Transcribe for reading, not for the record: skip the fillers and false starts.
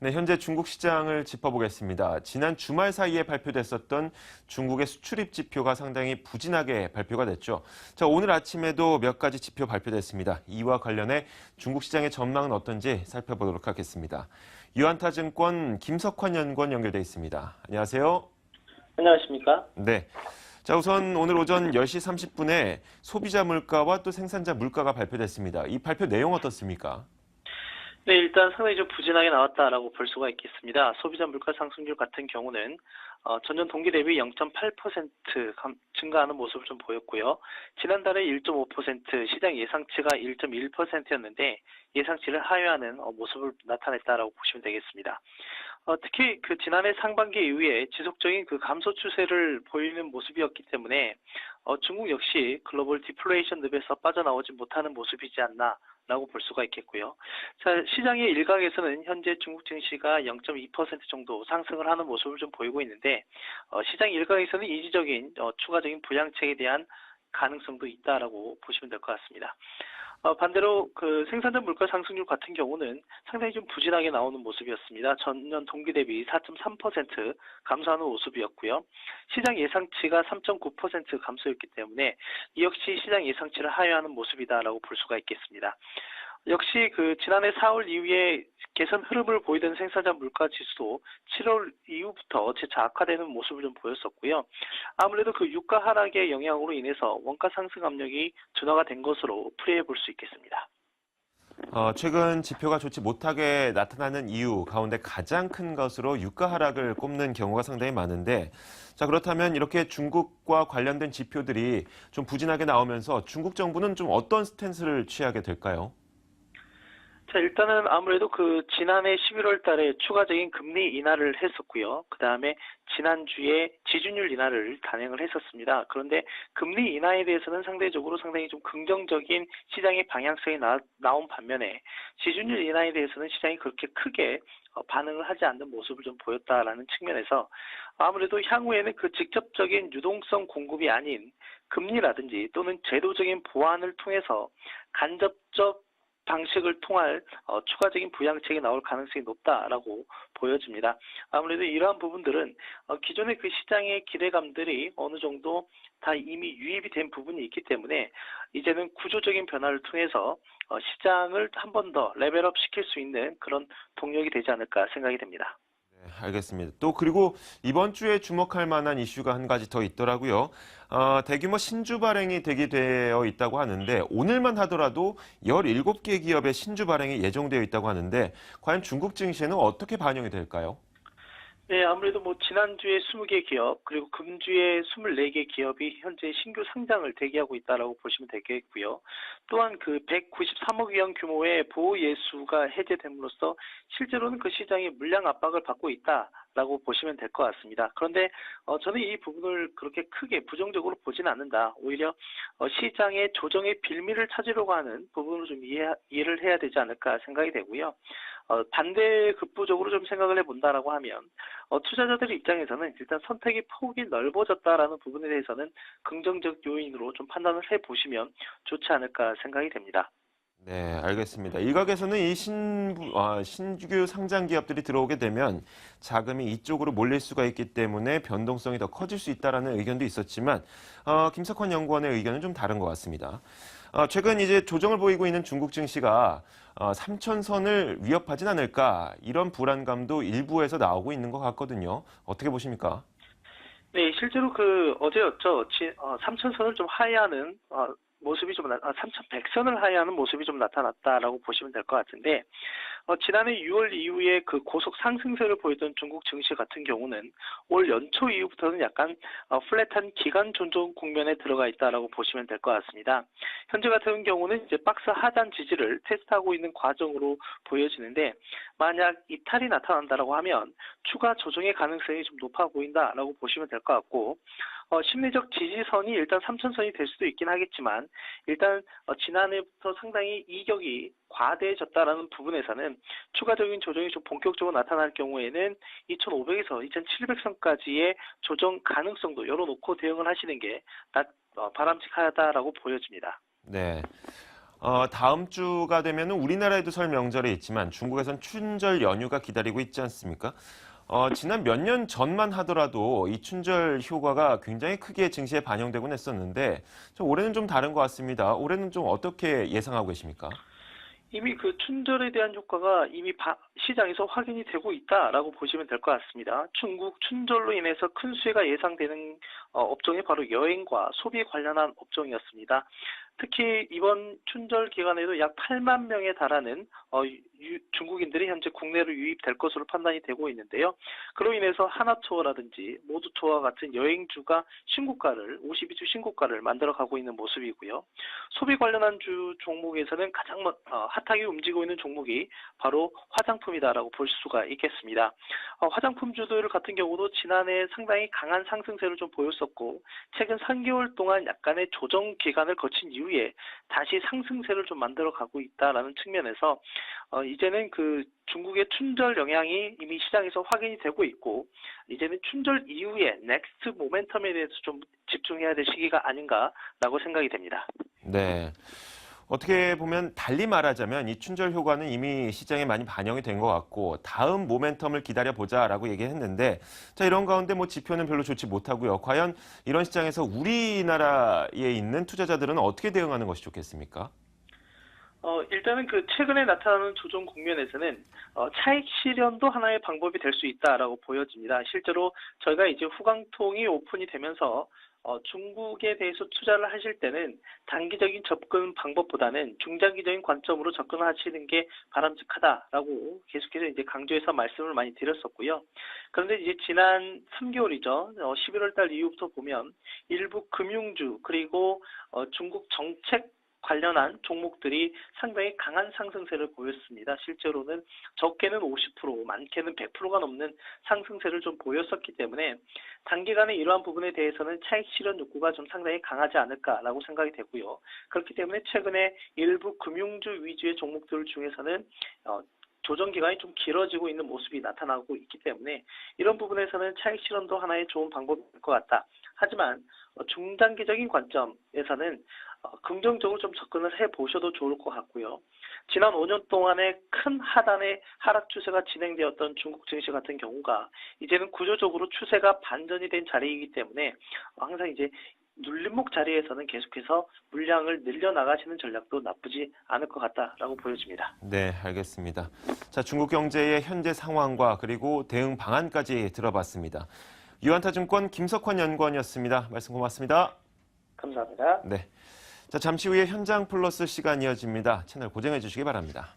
네, 현재 중국 시장을 짚어보겠습니다. 지난 주말 사이에 발표됐었던 중국의 수출입 지표가 상당히 부진하게 발표가 됐죠. 자, 오늘 아침에도 몇 가지 지표 발표됐습니다. 이와 관련해 중국 시장의 전망은 어떤지 살펴보도록 하겠습니다. 유안타증권 김석환 연구원 연결돼 있습니다. 안녕하세요. 안녕하십니까? 네. 자, 우선 오늘 오전 10시 30분에 소비자 물가와 또 생산자 물가가 발표됐습니다. 이 발표 내용 어떻습니까? 네, 일단 상당히 좀 부진하게 나왔다라고 볼 수가 있겠습니다. 소비자 물가 상승률 같은 경우는 전년 동기 대비 0.8% 증가하는 모습을 좀 보였고요. 지난달에 1.5%, 시장 예상치가 1.1%였는데 예상치를 하회하는 모습을 나타냈다라고 보시면 되겠습니다. 특히 그 지난해 상반기 이후에 지속적인 그 감소 추세를 보이는 모습이었기 때문에 중국 역시 글로벌 디플레이션 늪에서 빠져나오지 못하는 모습이지 않나라고 볼 수가 있겠고요. 자, 시장의 일각에서는 현재 중국 증시가 0.2% 정도 상승을 하는 모습을 좀 보이고 있는데 시장 일각에서는 이지적인 추가적인 부양책에 대한 가능성도 있다라고 보시면 될 것 같습니다. 반대로 그 생산자 물가 상승률 같은 경우는 상당히 좀 부진하게 나오는 모습이었습니다. 전년 동기 대비 4.3% 감소하는 모습이었고요. 시장 예상치가 3.9% 감소였기 때문에 이 역시 시장 예상치를 하회하는 모습이다라고 볼 수가 있겠습니다. 역시 그 지난해 4월 이후에 개선 흐름을 보이던 생산자 물가 지수도 7월 이후부터 재차 악화되는 모습을 좀 보였었고요. 아무래도 그 유가 하락의 영향으로 인해서 원가 상승 압력이 둔화가 된 것으로 풀이해 볼 수 있겠습니다. 최근 지표가 좋지 못하게 나타나는 이유 가운데 가장 큰 것으로 유가 하락을 꼽는 경우가 상당히 많은데, 자, 그렇다면 이렇게 중국과 관련된 지표들이 좀 부진하게 나오면서 중국 정부는 좀 어떤 스탠스를 취하게 될까요? 자, 일단은 아무래도 그 지난해 11월 달에 추가적인 금리 인하를 했었고요. 그 다음에 지난주에 지준율 인하를 단행을 했었습니다. 그런데 금리 인하에 대해서는 상대적으로 상당히 좀 긍정적인 시장의 방향성이 나온 반면에 지준율 인하에 대해서는 시장이 그렇게 크게 반응을 하지 않는 모습을 좀 보였다라는 측면에서 아무래도 향후에는 그 직접적인 유동성 공급이 아닌 금리라든지 또는 제도적인 보완을 통해서 간접적 방식을 통할 추가적인 부양책이 나올 가능성이 높다라고 보여집니다. 아무래도 이러한 부분들은 기존의 그 시장의 기대감들이 어느 정도 다 이미 유입이 된 부분이 있기 때문에 이제는 구조적인 변화를 통해서 시장을 한 번 더 레벨업 시킬 수 있는 그런 동력이 되지 않을까 생각이 됩니다. 네, 알겠습니다. 또 그리고 이번 주에 주목할 만한 이슈가 한 가지 더 있더라고요. 대규모 신주 발행이 대기되어 있다고 하는데 오늘만 하더라도 17개 기업의 신주 발행이 예정되어 있다고 하는데 과연 중국 증시에는 어떻게 반영이 될까요? 네, 아무래도 뭐 지난주에 20개 기업 그리고 금주에 24개 기업이 현재 신규 상장을 대기하고 있다라고 보시면 되겠고요. 또한 그 193억 위안 규모의 보호 예수가 해제됨으로써 실제로는 그 시장이 물량 압박을 받고 있다라고 보시면 될 것 같습니다. 그런데 저는 이 부분을 그렇게 크게 부정적으로 보지는 않는다. 오히려 시장의 조정의 빌미를 찾으려고 하는 부분을 좀 이해를 해야 되지 않을까 생각이 되고요. 반대 급부적으로 좀 생각을 해본다라고 하면 투자자들 입장에서는 일단 선택의 폭이 넓어졌다라는 부분에 대해서는 긍정적 요인으로 좀 판단을 해보시면 좋지 않을까 생각이 됩니다. 네, 알겠습니다. 일각에서는 이 신규 상장 기업들이 들어오게 되면 자금이 이쪽으로 몰릴 수가 있기 때문에 변동성이 더 커질 수 있다라는 의견도 있었지만, 김석환 연구원의 의견은 좀 다른 것 같습니다. 최근 이제 조정을 보이고 있는 중국 증시가 3천선을 위협하진 않을까 이런 불안감도 일부에서 나오고 있는 것 같거든요. 어떻게 보십니까? 네, 실제로 그 어제였죠. 3천선을 좀 하회하는 모습이 3,100선을 하회하는 모습이 좀 나타났다라고 보시면 될 것 같은데 지난해 6월 이후에 그 고속 상승세를 보이던 중국 증시 같은 경우는 올 연초 이후부터는 약간 플랫한 기간 존중 국면에 들어가 있다라고 보시면 될 것 같습니다. 현재 같은 경우는 이제 박스 하단 지지를 테스트하고 있는 과정으로 보여지는데 만약 이탈이 나타난다라고 하면 추가 조정의 가능성이 좀 높아 보인다라고 보시면 될 것 같고 심리적 지지선이 일단 3천선이 될 수도 있긴 하겠지만 일단 지난해부터 상당히 이격이 과대해졌다라는 부분에서는 추가적인 조정이 좀 본격적으로 나타날 경우에는 2,500에서 2,700선까지의 조정 가능성도 열어놓고 대응을 하시는 게 바람직하다라고 보여집니다. 네. 다음 주가 되면 우리나라에도 설 명절이 있지만 중국에선 춘절 연휴가 기다리고 있지 않습니까? 지난 몇 년 전만 하더라도 이 춘절 효과가 굉장히 크게 증시에 반영되곤 했었는데 올해는 좀 다른 것 같습니다. 올해는 좀 어떻게 예상하고 계십니까? 이미 그 춘절에 대한 효과가 이미 시장에서 확인이 되고 있다라고 보시면 될 것 같습니다. 중국 춘절로 인해서 큰 수혜가 예상되는 업종이 바로 여행과 소비 관련한 업종이었습니다. 특히 이번 춘절 기간에도 약 8만 명에 달하는 중국인들이 현재 국내로 유입될 것으로 판단이 되고 있는데요. 그로 인해서 하나투어라든지 모두투어와 같은 여행주가 52주 신고가를 만들어가고 있는 모습이고요. 소비 관련한 주 종목에서는 가장 핫하게 움직이고 있는 종목이 바로 화장품이다라고 볼 수가 있겠습니다. 화장품주들 같은 경우도 지난해 상당히 강한 상승세를 좀 보였었고 최근 3개월 동안 약간의 조정 기간을 거친 이후에 다시 상승세를 좀 만들어가고 있다라는 측면에서 이제는 그 중국의 춘절 영향이 이미 시장에서 확인이 되고 있고 이제는 춘절 이후에 넥스트 모멘텀에 대해서 좀 집중해야 될 시기가 아닌가라고 생각이 됩니다. 네. 어떻게 보면 달리 말하자면 이 춘절 효과는 이미 시장에 많이 반영이 된 것 같고 다음 모멘텀을 기다려보자라고 얘기했는데 자 이런 가운데 뭐 지표는 별로 좋지 못하고요. 과연 이런 시장에서 우리나라에 있는 투자자들은 어떻게 대응하는 것이 좋겠습니까? 일단은 그 최근에 나타나는 조정 국면에서는 차익 실현도 하나의 방법이 될 수 있다라고 보여집니다. 실제로 저희가 이제 후광통이 오픈이 되면서 중국에 대해서 투자를 하실 때는 단기적인 접근 방법보다는 중장기적인 관점으로 접근하시는 게 바람직하다라고 계속해서 이제 강조해서 말씀을 많이 드렸었고요. 그런데 이제 지난 3개월이죠. 11월 달 이후부터 보면 일부 금융주 그리고 중국 정책 관련한 종목들이 상당히 강한 상승세를 보였습니다. 실제로는 적게는 50%, 많게는 100%가 넘는 상승세를 좀 보였었기 때문에 단기간에 이러한 부분에 대해서는 차익 실현 욕구가 좀 상당히 강하지 않을까라고 생각이 되고요. 그렇기 때문에 최근에 일부 금융주 위주의 종목들 중에서는 조정 기간이 좀 길어지고 있는 모습이 나타나고 있기 때문에 이런 부분에서는 차익 실현도 하나의 좋은 방법일 것 같다. 하지만 중장기적인 관점에서는 긍정적으로 좀 접근을 해보셔도 좋을 것 같고요. 지난 5년 동안의 큰 하단의 하락 추세가 진행되었던 중국 증시 같은 경우가 이제는 구조적으로 추세가 반전이 된 자리이기 때문에 항상 이제 눌림목 자리에서는 계속해서 물량을 늘려나가시는 전략도 나쁘지 않을 것 같다라고 보여집니다. 네, 알겠습니다. 자, 중국 경제의 현재 상황과 그리고 대응 방안까지 들어봤습니다. 유한타증권 김석환 연구원이었습니다. 말씀 고맙습니다. 감사합니다. 네. 자, 잠시 후에 현장 플러스 시간 이어집니다. 채널 고정해 주시기 바랍니다.